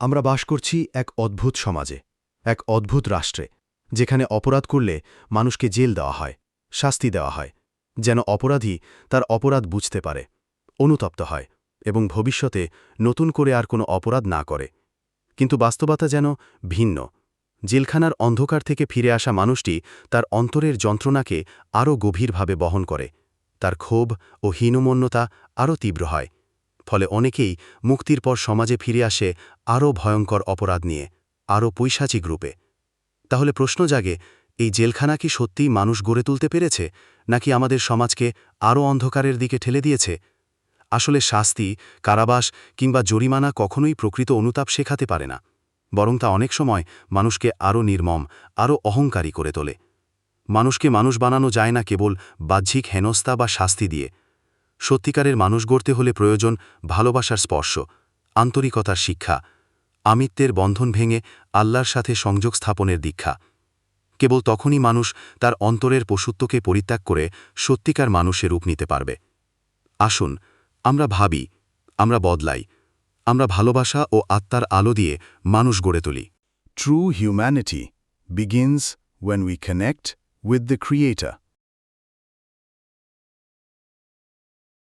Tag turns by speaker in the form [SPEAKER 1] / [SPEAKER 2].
[SPEAKER 1] আমরা বাস করছি এক অদ্ভুত সমাজে, এক অদ্ভুত রাষ্ট্রে, যেখানে অপরাধ করলে মানুষকে জেল দেওয়া হয়, শাস্তি দেওয়া হয়, যেন অপরাধী তার অপরাধ বুঝতে পারে, অনুতপ্ত হয় এবং ভবিষ্যতে নতুন করে আর কোনো অপরাধ না করে। কিন্তু বাস্তবতা যেন ভিন্ন। জেলখানার অন্ধকার থেকে ফিরে আসা মানুষটি তার অন্তরের যন্ত্রণাকে আরও গভীরভাবে বহন করে, তার ক্ষোভ ও হীনমন্যতা আরও তীব্র হয়। ফলে অনেকেই মুক্তির পর সমাজে ফিরে আসে আরও ভয়ঙ্কর অপরাধ নিয়ে, আরও পৈশাচিক রূপে। তাহলে প্রশ্ন জাগে, এই জেলখানা কি সত্যিই মানুষ গড়ে তুলতে পেরেছে, নাকি আমাদের সমাজকে আরও অন্ধকারের দিকে ঠেলে দিয়েছে? আসলে শাস্তি, কারাবাস কিংবা জরিমানা কখনোই প্রকৃত অনুতাপ শেখাতে পারে না, বরং তা অনেক সময় মানুষকে আরও নির্মম, আরও অহংকারী করে তোলে। মানুষকে মানুষ বানানো যায় না কেবল বাহ্যিক হেনস্থা বা শাস্তি দিয়ে। সত্যিকারের মানুষ গড়তে হলে প্রয়োজন ভালোবাসার স্পর্শ, আন্তরিকতার শিক্ষা, আমিত্বের বন্ধন ভেঙে আল্লাহর সাথে সংযোগ স্থাপনের দীক্ষা। কেবল তখনই মানুষ তার অন্তরের পশুত্বকে পরিত্যাগ করে সত্যিকার মানুষের রূপ নিতে পারবে। আসুন, আমরা ভাবি, আমরা বদলাই, আমরা ভালোবাসা ও আত্মার আলো দিয়ে মানুষ গড়ে তুলি।
[SPEAKER 2] True humanity begins when we connect with the Creator.